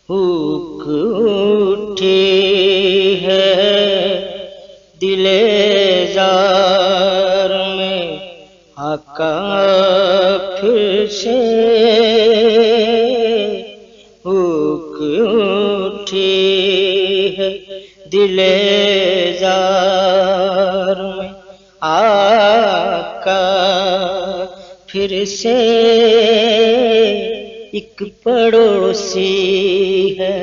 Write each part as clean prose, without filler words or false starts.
ہوک اٹھی ہے دل زار میں آقا پھر سے ہوک اٹھی ہے دل زار میں آقا پھر سے ایک پڑوسی ہے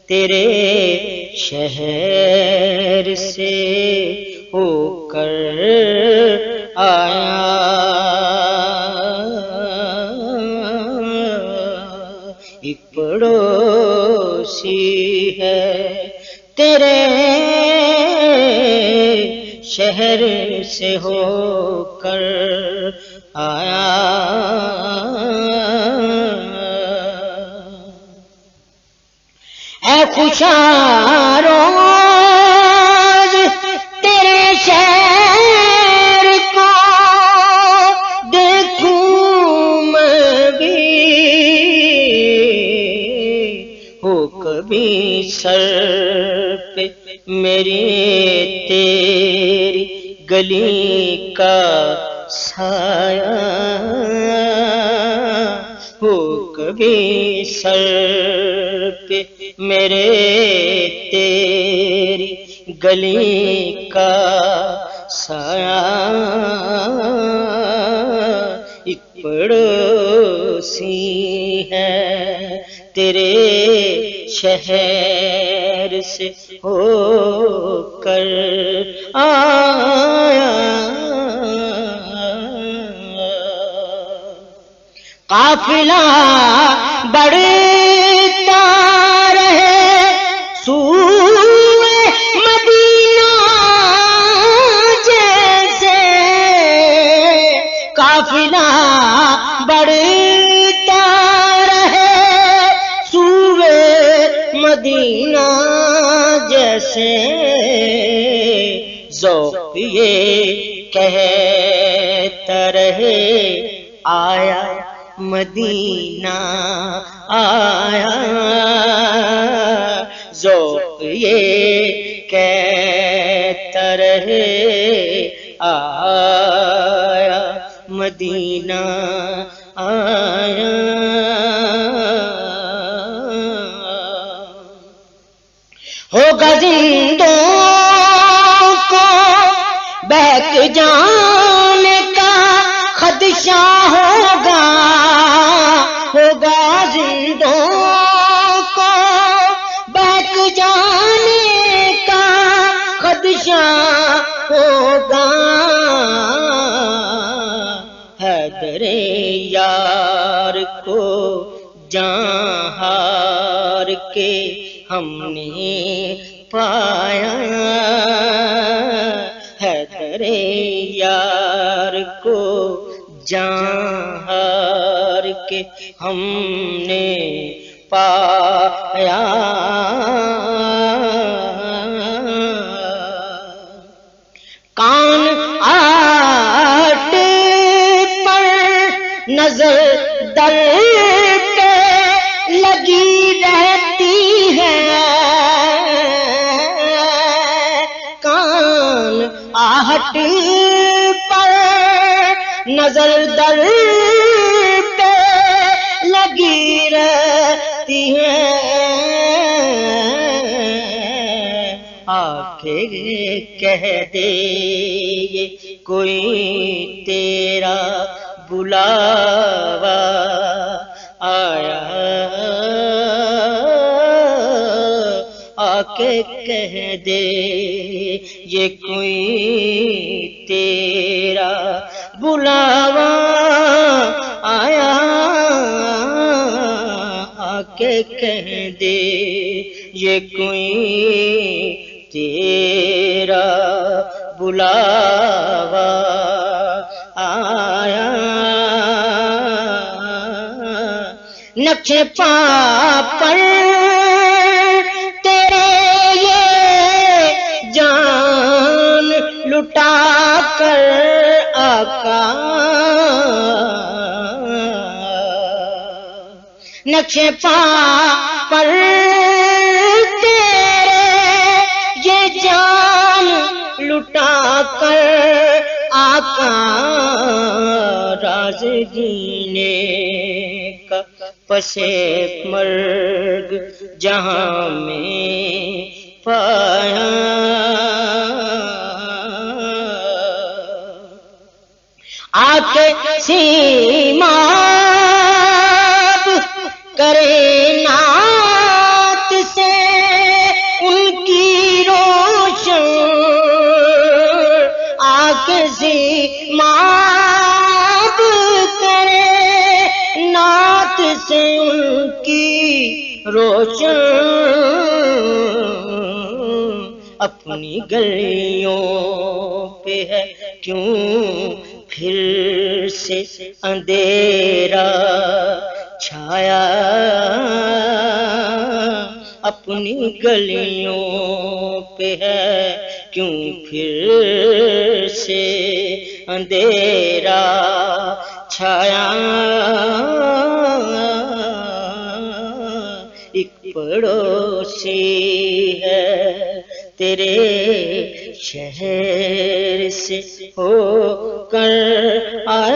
تیرے شہر سے ہو کر آیا، ایک پڑوسی ہے تیرے شہر سے ہو کر آیا۔ اے خوشا روز تیرے شہر کو دیکھوں میں بھی، ہو کبھی سر پہ میری تیری گلی کا سایہ، ہو کبھی سر پہ میرے تیری گلی کا سایہ، ایک پڑوسی ہے تیرے شہر سے ہو کر آیا۔ قافلہ بڑھتا رہے سوئے مدینہ جیسے، قافلہ بڑھتا رہے سوئے مدینہ جیسے، ذوق یہ کہتا رہے آیا مدینہ آیا، ذوق یہ کہتا رہے آیا مدینہ آیا۔ ہوگا زندوں کو بہک جانے کا خدشہ ہوگا، ہوگا زندوں کو بہک جانے کا خدشہ ہوگا، حیدر یار کو جاں ہار کے ہم نے پایا، حیدر یار کو جاں ہار کے ہم نے پایا۔ کان آٹ پر نظر در پہ لگی رہتی ہے، کان آہٹ پر نظر در پہ لگی رہتی ہے، آ کے کہہ دے یہ کوئی تیرا بلاوا آیا، آ کے کہہ دے یہ کوئی تیرا بلاوا آیا، آ کے کہہ دے یہ کوئی تیرا بلاوا آیا۔ نقش پا پر تیرے یہ جان لٹا کر آقا نقش پا پر تیرے یہ جان لٹا کر آقا راز جینے کا پس مرگ جہاں میں پایا آکے سیماب کرے نعت سے ان کی روشن آکے سیماب کرے نعت سے ان کی روشن اپنی گلیوں پہ ہے کیوں پھر سے اندھیرا چھایا اپنی گلیوں پہ ہے کیوں پھر سے اندھیرا چھایا ایک پڑوسی ہے تیرے شہر سے ہو کر آیا